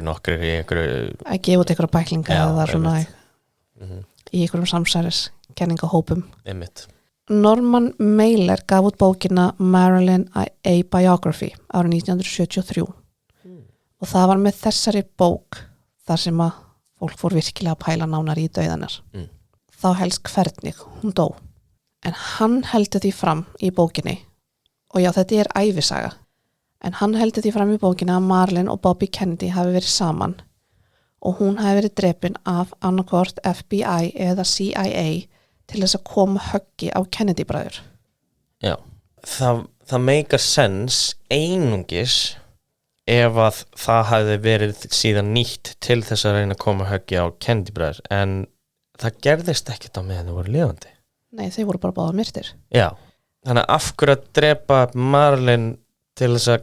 nokkrir í einhverju... Að gefa út einhverja bæklinga eða svona í einhverjum samsæris kenningahópum. Einmitt. Norman Mailer gaf út bókina Marilyn A Biography árið 1973 og það var með þessari bók þar sem að fólk fór virkilega að pæla nánar í dauðanar. Þá helst hvernig hún dó. En hann heldur því fram í bókinni og já, þetta er ævisaga. En hann heldur því fram í bókinni að Marilyn og Bobby Kennedy hafi verið saman og hún hafi verið drepin af annarkvort FBI eða CIA til þess að koma höggi á Kennedy-bræður. Já, það meikar sens einungis ef að það hafi verið síðan nýtt til þess að reyna að koma höggi á Kennedy-bræður, en það gerðist ekkert á meðan þau voru lifandi. Nei, þau voru bara báða myrtir. Já, þannig að af hverju að drepa Marlin til þess að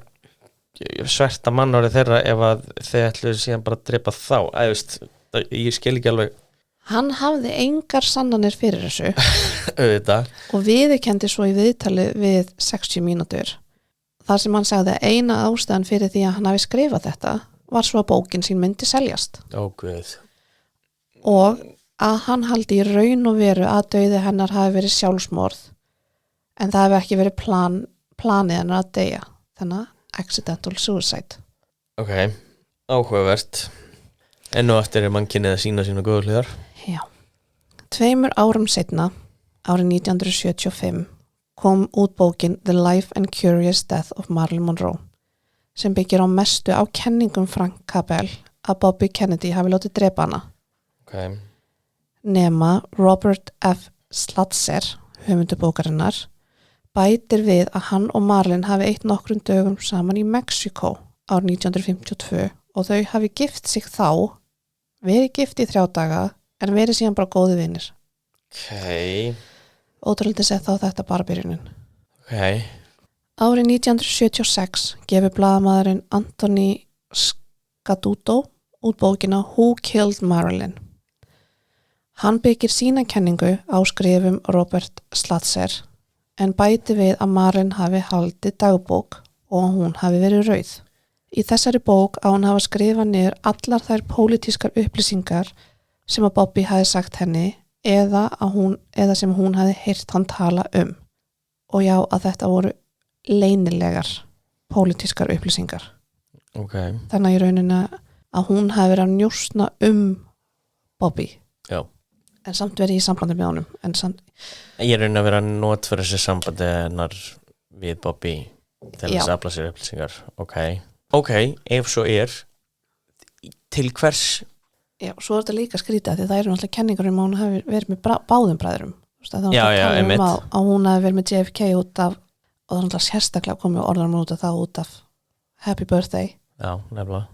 sverta mannorðið þeirra ef að þau ætluðu síðan bara að drepa þá. Ég skil ekki alveg. Hann hafði engar sannanir fyrir þessu Auðvitað. Og viðurkenndi svo í viðtali við 60 mínútur. Þar sem hann sagði að eina ástæðan fyrir því að hann hafi skrifað þetta var svo að bókin sín myndi seljast. Ó, guð. Og að hann haldi í raun og veru að dauði hennar hafi verið sjálfsmorð en það hafi ekki verið planið hennar að deyja. Þannig að accidental suicide. Ok, áhugavert. Enn og eftir mannkynið að sína góðu hliðar. Já. 2 árum seinna árið 1975 kom út bókin The Life and Curious Death of Marilyn Monroe sem byggir á mestu á kenningum Frank Cabell að Bobby Kennedy hafi látið drepa hana. Ok. Nema Robert F. Schlatzer, höfundur bókarinnar, bætir við að hann og Marilyn hafi eitt nokkrum dögum saman í Mexíkó árið 1952 og þau hafi gift sig þá, verið gift í 3 daga en verið síðan bara góði vinir. Ok. Ótrúlega sett þá þetta bara byrjunin. Ok. Árið 1976 gefur blaðamaðurinn Anthony Scaduto út bókina Who Killed Marilyn. Hann byggir sína kenningu á skrifum Robert Schlatzer en bæti við að Marilyn hafi haldið dagbók og hún hafi verið rauð. Í þessari bók á hann hafa skrifað niður allar þær pólitískar upplýsingar sem að Bobby hafi sagt henni eða sem hún hafi heyrt hann tala og já að þetta voru leynilegar pólitískar upplýsingar. Ok. Þannig í rauninni að hún hafi verið að njósna Bobby. Já. En samt verið í sambandi með honum. Ég raunin að vera að nota fyrir þessi sambandi hennar við Bobby til þess að afla sér upplýsingar. Ok, ef svo til hvers? Já, svo þetta líka skrítið því það eru náttúrulega kenningar að hún hafi verið með báðum bræðurum. Já, einmitt. Að hún hafi verið með JFK út af, og það er náttúrulega sérstaklega komið orðar út af það út af Happy Birthday. Já, nefnilega.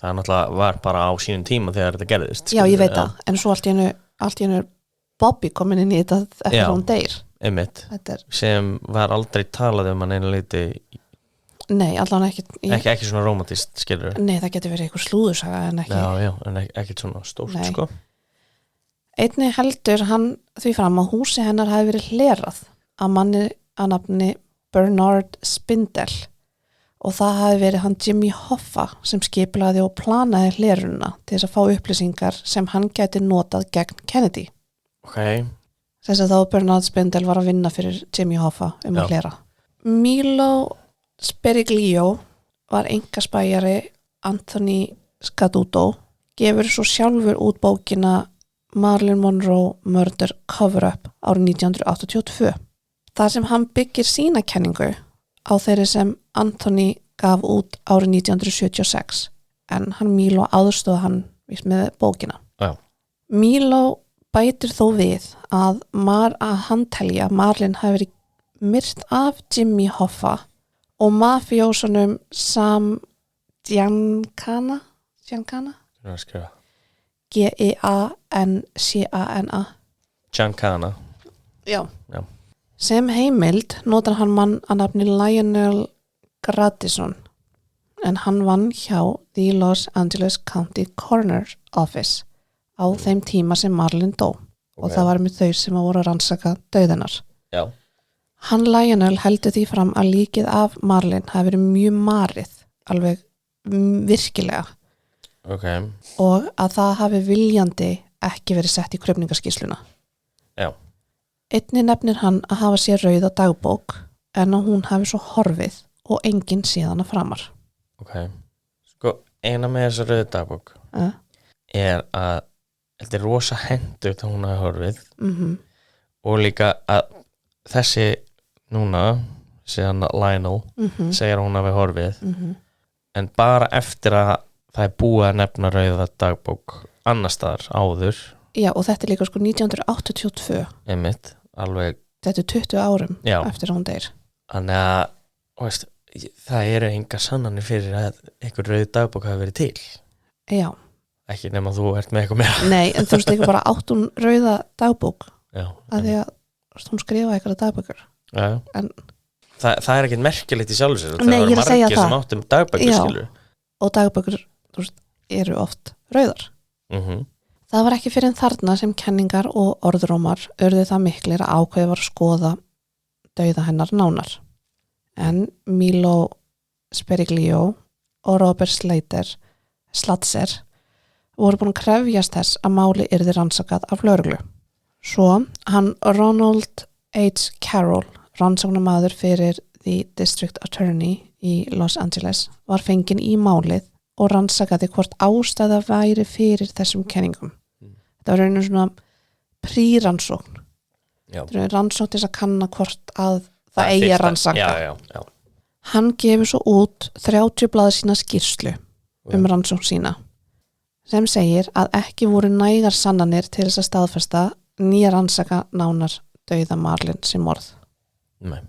Það náttúrulega var bara á sínum tíma þegar þetta gerðist. Já, ég veit það, en svo allt í einu Bobby komin inn í þetta eftir hún deyr. Einmitt. Sem var aldrei talað hann einu leiti. Nei, allan ekki. Ekki svona romantist, skilur. Nei, það getur verið eitthvað slúðursaga en ekki. Já, en ekki svona stórt, sko. Einnig heldur hann því fram að húsi hennar hafi verið hlerað af manni að nafni Bernard Spindle og það hafi verið hann Jimmy Hoffa sem skipulaði og planaði hlerununa til þess að fá upplýsingar sem hann gæti notað gegn Kennedy. Ok. Þess að þá Bernard Spindle var að vinna fyrir Jimmy Hoffa að hlera. Milo Speriglio var einkaspæjari Anthony Scaduto gefur svo sjálfur út bókina Marilyn Monroe Murder Cover-up árið 1982. Það sem hann byggir sína kenningu á þeirri sem Anthony gaf út árið 1976 en hann Milo aðstóð hann með bókina. Já. Milo bætir þó við að hann telja Marilyn hafi verið myrt af Jimmy Hoffa og mafjósunum Sam Giancana G-E-A-N-C-A-N-A Giancana. Já. Sem heimild notar hann mann að nafni Lionel Gradison en hann vann hjá the Los Angeles County Coroner's Office á þeim tíma sem Marilyn dó og það var með þau sem voru að rannsaka dauðinnar. Já. Hann Lionel heldur því fram að líkið af Marilyn hafi verið mjög marið, alveg virkilega. Ok. Og að það hafi viljandi ekki verið sett í krufningaskýrsluna. Já. Einnig nefnir hann að hafa sér rauða dagbók en að hún hafi svo horfið og enginn síðan að framar. Ok. Sko, eina með þessa rauða dagbók er að þetta er rosa hendugt að hún hafi horfið og líka að þessi núna síðan Lionel segir að hún hafi horfið en bara eftir að það er búið að nefna rauða dagbók annars staðar áður. Já, og þetta er líka sko 1982. Einmitt, alveg. Þetta er 20 árum eftir að hún deyr. Þannig að, veist, það eru enga sannanir fyrir að einhver rauð dagbók hafi verið til. Já. Ekki nema þú ert með eitthvað meira. Nei, en þú veist ekki bara átt hún rauða dagbók. Já. Að því að hún skrifaði eitthvað dagbókar. Já. En það er ekkert merkilegt í sjálfu sér. Nei, ég er að segja það. Það var margir sem áttum dagbækur, skilur. Og dagbækur, þú veist, eru oft rauðar. Það var ekki fyrir en þarna sem kenningar og orðrómar urðu það miklir að ákveði var að skoða dauða hennar nánar. En Milo Speriglio og Robert Schlatzer voru búin að krefjast þess að máli yrði rannsakað af lögreglu. Svo hann Ronald H. Carroll, rannsóknarmaður fyrir the District Attorney í Los Angeles, var fenginn í málið og rannsakaði hvort ástæða væri fyrir þessum kenningum. Þetta var einu svona prírannsókn Já. Þetta er rannsókn til þess að kanna hvort að það eigi að rannsaka. Já. Hann gefur svo út 30 blaða sína skýrslu rannsókn sína sem segir að ekki voru nægar sannanir til þess að staðfesta nýja rannsaka nánar dauða Marlin sem morð. Nei.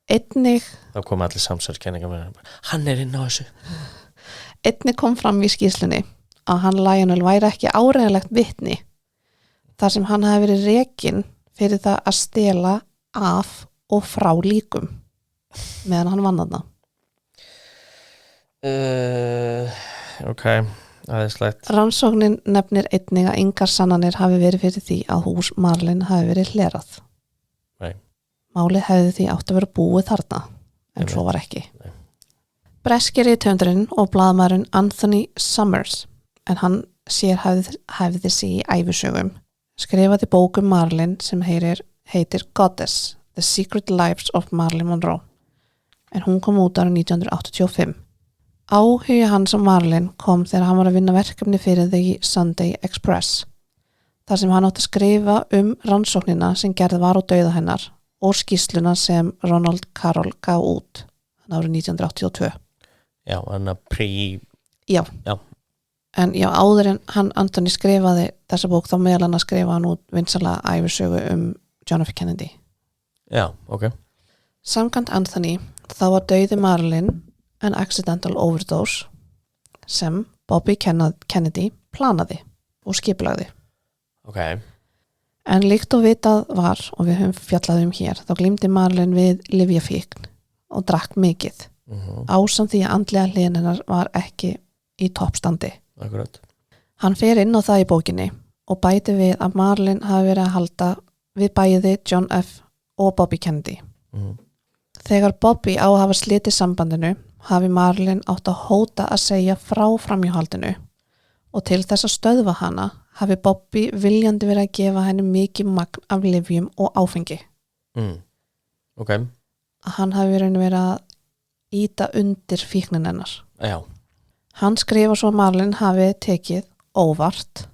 Einnig Þá kom allir samsælskenningar með hann inn á þessu. Einnig kom fram í skýrslunni að hann Lionel væri ekki áreiðanlegt vitni þar sem hann hafi verið rekinn fyrir það að stela af og frá líkum meðan hann vann þarna. Ok, aðeinslegt. Rannsóknin nefnir einnig að engar sannanir hafi verið fyrir því að hús Marlin hafi verið hlerað. Nei. Málið hefði því átt að vera búið þarna, en svo var ekki. Nei. Breski rithöfundurinn og blaðamaðurinn Anthony Summers, en hann hæfði sig í ævisögum, skrifaði bók Marlin sem heitir Goddess, The Secret Lives of Marilyn Monroe, en hún kom út árið 1985. Áhugi hans á Marlin kom þegar hann var að vinna verkefni fyrir The Sunday Express, þar sem hann átti að skrifa rannsóknina sem gerð var á dauða hennar og skýrsluna sem Ronald Carroll gaf út árið 1982. Já, hann að Já. En áður en hann Anthony skrifaði þessa bók þá meðal hann að skrifa hann út vinsalega ævisögu John F. Kennedy. Já, ok. Samkvæmt Anthony þá var dauði Marlin an accidental overdose sem Bobby Kennedy planaði og skipulagði. Ok. En líkt og vitað var, og við höfum fjallað hér, þá glímdi Marlin við lyfjafíkn og drakk mikið. Ásamt því að andlega hliðin hennar var ekki í toppstandi. Akkurat. Hann fer inn á það í bókinni og bæti við að Marlin hafi verið að halda við bæði John F. og Bobby Kennedy. Þegar Bobby á að hafa slitið sambandinu hafi Marlin átt að hóta að segja frá framhjáhaldinu og til þess að stöðva hana hafi Bobby viljandi verið að gefa henni mikið magn af lyfjum og áfengi. Ok. Að hann hafi verið að íta undir fíknin hennar. Já. Hann skrifa svo að Marlin hafi tekið óvart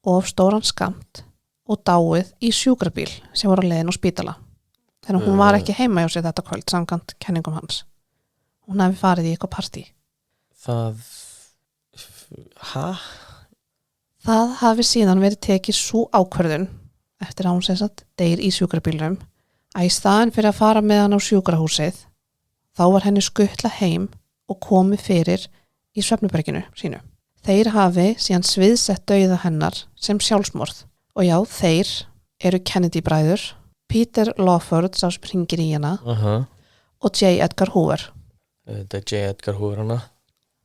og stóran skamt og dáið í sjúkrabíl sem var á leiðin á spítala. Þegar hún var ekki heima hjá sér þetta kvöld samkvæmt kenningum hans. Hún hafi farið í eitthvað partí. Það hafi síðan verið tekið svo ákvörðun eftir að hún sem sagt deyr í sjúkrabílnum að í staðin fyrir að fara með hann á sjúkrahúsið þá var henni skuttla heim og komið fyrir í svefnuberginu sínu. Þeir hafi síðan sviðsett dauða hennar sem sjálfsmorð og já, þeir eru Kennedy bræður, Peter Lawford sá sem hringir í hana og J. Edgar Hoover. Þetta er J. Edgar Hoover hana.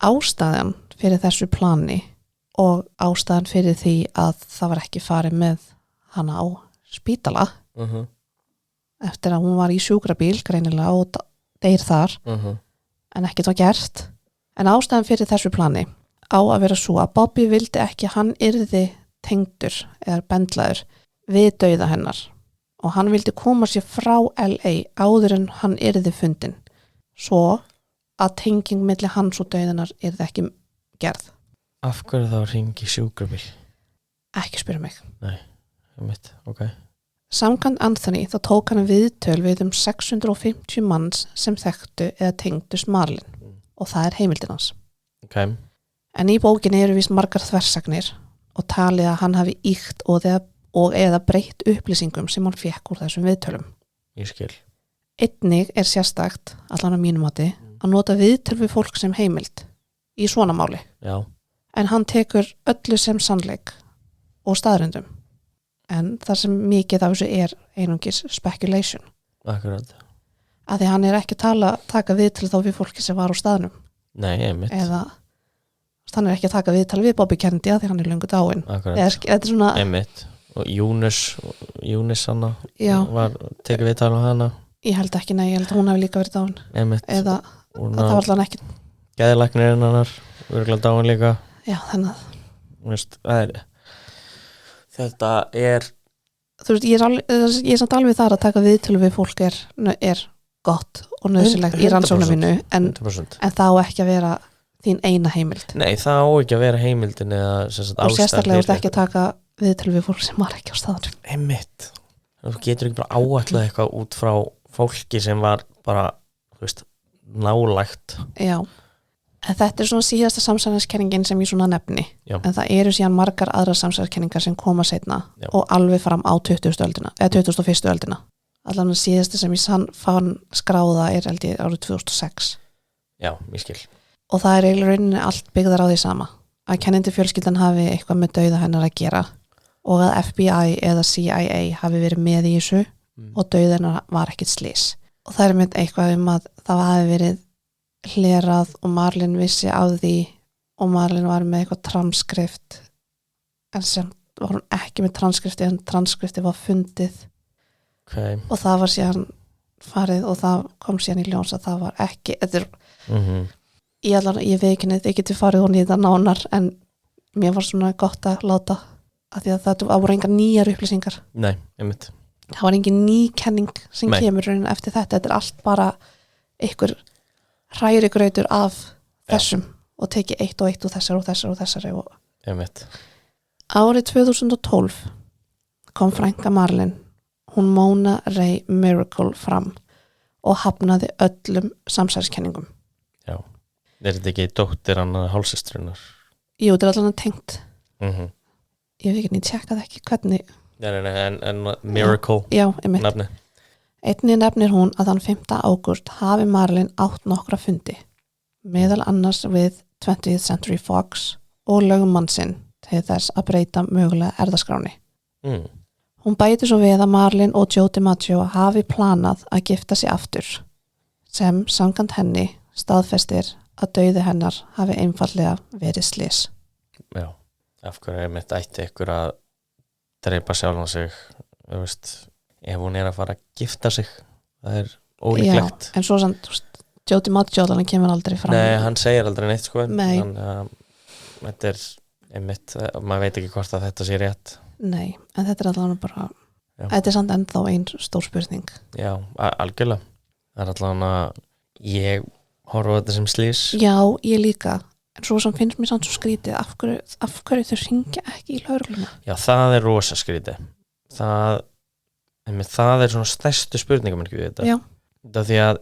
Ástæðan fyrir þessu plani og ástæðan fyrir því að það var ekki farið með hana á spítala eftir að hún var í sjúkrabíl greinilega og deyr þar en ekkert var gert. En ástæðan fyrir þessu plani á að vera svo að Bobby vildi ekki að hann yrði tengdur eða bendlaður við dauða hennar og hann vildi koma sér frá LA áður en hann yrði fundin svo að tenging milli hans og dauðanar yrði ekki gerð. Af hverju þá hringi sjúkrabíl? Ekki spyrja mig. Nei, ok. Samkvæmt Anthony þá tók hann viðtöl við 650 manns sem þekktu eða tengdust Marlin og það er heimildin hans. Ok. En í bókinni eru víst margar þversagnir og talið að hann hafi ýkt og eða breytt upplýsingum sem hann fekk úr þessum viðtölum. Ég skil. Einnig er sérstakt, allan á mínum mati, að nota viðtöl við fólk sem heimild í svona máli. Já. En hann tekur öllu sem sannleik og staðrindum. En það sem mikið af þessu er einungis speculation. Akkurat. Af því hann er ekki taka viðtöl þá við fólki sem var á staðnum. Nei, einmitt. Eða hann er ekki að taka viðtal við Bobby Kennedy af því hann er löngu dáinn. Akkurat. Þetta er svona... Einmitt. Og Júnis hana var tekið viðtal á hana. Ég held ekki, nei, ég held að hún hefði líka verið dáinn. Einmitt. Eða það var allan ekki. Geðlæknirinn hennar, örgulega dáinn líka. Já, þannig að... Veist, þetta er... Þú veist, ég er samt alveg þar að taka viðtölu við fólk er gott og nöðsilegt í rannsóknarvinnu en það á ekki að vera þín eina heimild. Nei, það á ekki að vera heimildin eða og sérstaklega þú ert ekki að taka viðtölu við fólk sem var ekki á staðnum. Einmitt. þú getur ekki bara áætlað eitthvað út frá fólki sem var bara, þú veist, nálægt. Já, en þetta svona síðasta samsæriskenningin sem ég svona nefni. Já. En það eru síðan margar aðrar samsæriskenningar sem koma seinna Já. og alveg fram á 20. öldina eða 21. öldina. Allan síðasta sem ég fann skráða held ég árið 2006. Já, ég skil. Og það eiginlega rauninni allt byggðar á því sama, að kennindi fjölskyldan hafi eitthvað með dauða hennar að gera og að FBI eða CIA hafi verið með í þessu og dauða hennar var ekkit slys. Og það mynd eitthvað að það hafi verið hlerað og Marlin vissi af því og Marlin var með eitthvað transkrift en sem var hún ekki með transkrifti en transkrifti var fundið og það var síðan farið og það kom síðan í ljós að það var ekki, þetta er ég veikinnið, ég geti farið hún í þetta nánar en mér var svona gott að láta að því að það voru engar nýjar upplýsingar. Nei, einmitt. Það var engin ný kenning sem Nei. kemur raunin eftir þetta er allt bara einhver hrærigrautur af þessum og teki eitt og eitt og þessari og Einmitt. árið 2012 kom frænka Marlin hún Mona Ray Miracle fram og hafnaði öllum samsæriskenningum. Já. Er þetta ekki dóttir hann hálsistrunar? Jú, þetta er allan tengt. Ég veit ekki, ég tjekkaði ekki hvernig. Nei, en Miracle Já, einmitt. nafni. Einnig nefnir hún að þann 5. ágúst hafi Marlin átt nokkra fundi, meðal annars við 20th Century Fox og lögumann sinn til þess að breyta mögulega erðaskráni. Hún bæti svo við að Marlin og Joe DiMaggio hafi planað að gifta sig aftur, sem samkvæmt henni staðfestir að dauði hennar hafi einfallega verið slys. Já, af hverju mitt ætti ykkur að dreipa sjálfan sig, þú veist, ef hún er að fara að gifta sig, það er ólíklegt. Já, en svo samt, Joe DiMaggio hann kemur aldrei fram. Nei, hann segir aldrei neitt, sko. Nei. Þetta er einmitt, maður veit ekki hvort að þetta sé rétt. Nei, en þetta er allavega bara, Já. þetta er samt ennþá ein stór spurning. Já, algjörlega. Það er allavega, ég horfa á þetta sem slys. Já, ég líka. En svo sem finnst mér samt svo skrítið, af hverju þau hringja ekki í lögregluna? Já, það er rosa skrítið. Það er svona stærstu spurningum ekki við þetta. Já. Það því að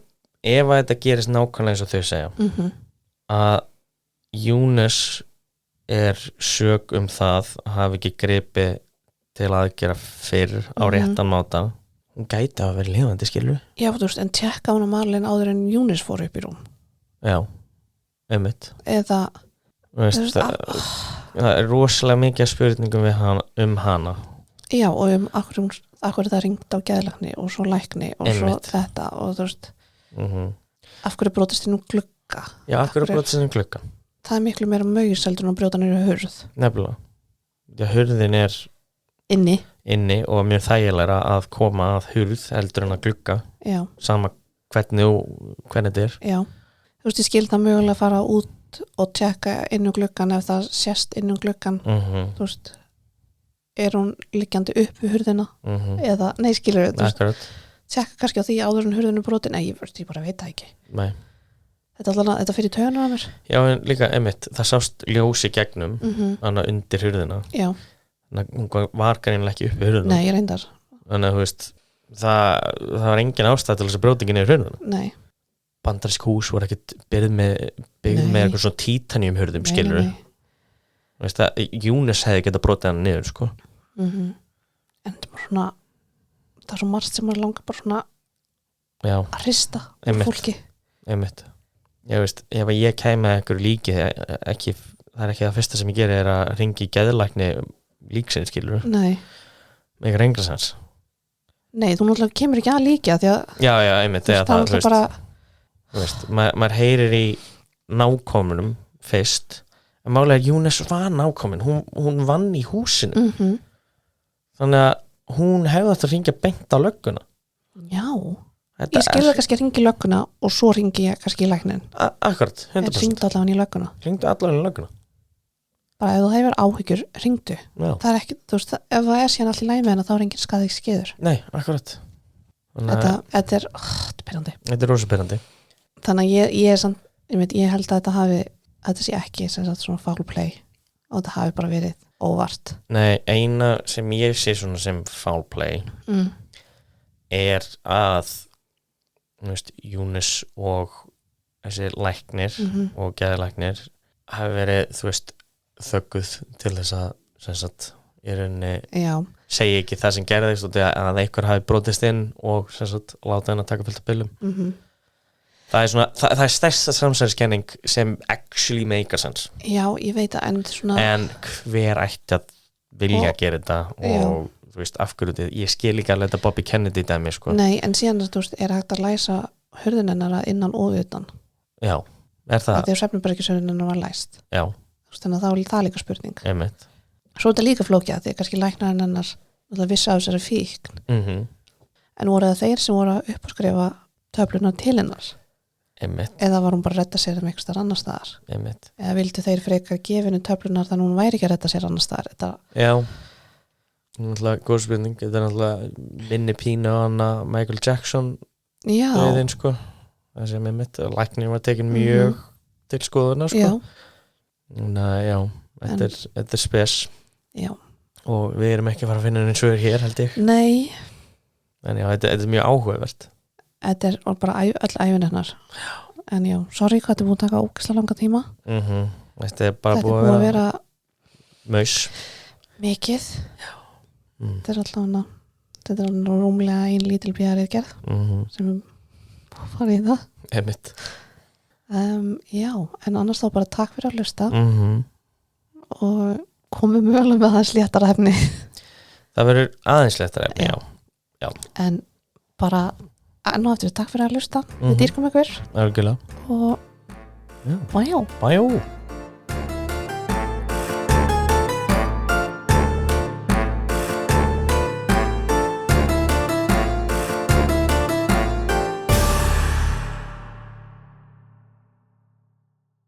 ef að þetta gerist nákvæmlega eins og þau segja, að Eunice er sök það að hafa ekki gripið til aðgera fyrr á réttan máta, hún gæti að vera lifandi, skilur. Já, þú veist, en tjekka hún að Marlin áður en Eunice fór upp í rúm. Já, einmitt. Eða, Veist, það er rosalega mikið spurningum við hana. Já, og akkur það ringt á geðlækni og svo lækni og Einmitt. svo þetta og þú veist, af hverju brotist inn glugga. Já, af hverju brotist inn glugga. Það er miklu meira mögurseldur en að brjóta niður hurð. Nefnilega. Já, hurðin er inni og mjög þægilega að koma að hurð heldur en að glugga. Já. Sama hvernig þetta er. Já. Þú veist, ég skil það mögulega að fara út og tjekka inn um gluggan ef það sést inn um gluggan. Þú veist, er hún liggjandi upp við hurðina eða, nei, skilur við, Akkurat. tjekka kannski á því áður en hurðinu brotin. Nei, ég bara veit það ekki. Nei. Þetta fyrir taugarnar á mér. Já, en líka einmitt, það sást ljós í gegnum hana undir hurðina. Já. Þannig að hún var greinilega ekki upp við hurðina. Nei, ég reyndar. Þannig að þú veist, það var engin ástæð til þess að brjóta ekki niður hurðina. Nei. Bandarísk hús voru ekkert byggð með eitthvað svona títaníum hurðum, skilur. Þú veist að Eunice hefði getað brotið hann niður, sko. En það er bara svona, það er svo margt sem maður langar bara svona Já, að hrista úr fólki. einmitt. Ég veist, ef ég kæmi að einhverju líki, það er ekki það fyrsta sem ég geri er að ringi í geðlækni líksinn, skilur. Nei. Með eitthvað renglasens. Nei, þú náttúrulega kemur ekki að líka því að Já, einmitt. það er náttúrulega bara þú veist, maður heyrir í nákomunum fyrst, en málega Eunice var nákomin, hún vann í húsinu. Þannig að hún hefði átt að hringja beint á lögguna. Já, ég skilði kannski að ringi í lögguna og svo ringi ég kannski í læknin. Akkurat, 100%. En ringdu allavega í lögguna. Hringdu allavega í lögguna. Bara ef þú hefur áhyggjur, ringdu. Já. Það er ekki, þú veist, ef það er síðan allir læg með hana þá er engin skaði ekki skeður. Nei, akkurat. Þetta er pirrandi. Þetta er rosa pirrandi. Þannig að ég er samt, ég held að þetta sé ekki sem sagt svona foul play og þetta hafi bara verið óvart. Nei, eina sem ég sé svona sem foul play að Júnis og þessi læknir og geðlæknir hafi verið, þögguð til þess að sem sagt, í rauninni segi ekki það sem gerðist og að einhver hafi brotist inn og sem sagt, láta henn að taka fullt af pillum það er stærsta samsæriskenning sem actually make a sense ég veit að en hver ætti að vilja gera þetta og af hverju ég skil ekki alveg þetta Bobby Kennedy dæmi Nei, en síðan er hægt að læsa hurðinennara innan og utan Já, er það? Þegar svefnherbergishurðin var læst Já Þannig að þá er það líka spurning Einmitt. Svo er þetta líka flókið að því kannski læknarinn hennar vissi af þessari fíkn en voru það þeir sem voru að uppskrifa töflunar til hennar Einmitt. Eða var hún bara að redda sér einhvers staðar annars staðar Einmitt. Eða vildu þeir frekar gefinu töflunar þannig hún væri ekki að redda sér annars staðar Já, náttúrulega góð spurning þetta er náttúrulega minni pínu á hana Michael Jackson döðin það sem læknir var tekin mjög til skoðunar þetta er spes og við erum ekki að fara að finna eins og hér held ég Nei en þetta er mjög áhugavert Þetta er bara öll ævin hennar en sorry hvað þetta er búin að taka ógeðslega langa tíma Þetta er bara búin að vera maus mikið Þetta er alltaf þetta er rúmlega ein lítil bíðarið gerð sem við farið í það Einmitt. En annars þá bara takk fyrir að hlusta og komum mögulega með aðeins léttara efni Það verður aðeins léttara efni, já En bara enn og aftur takk fyrir að hlusta við dýrkum ykkur Algjörlega og bæjó Bæjó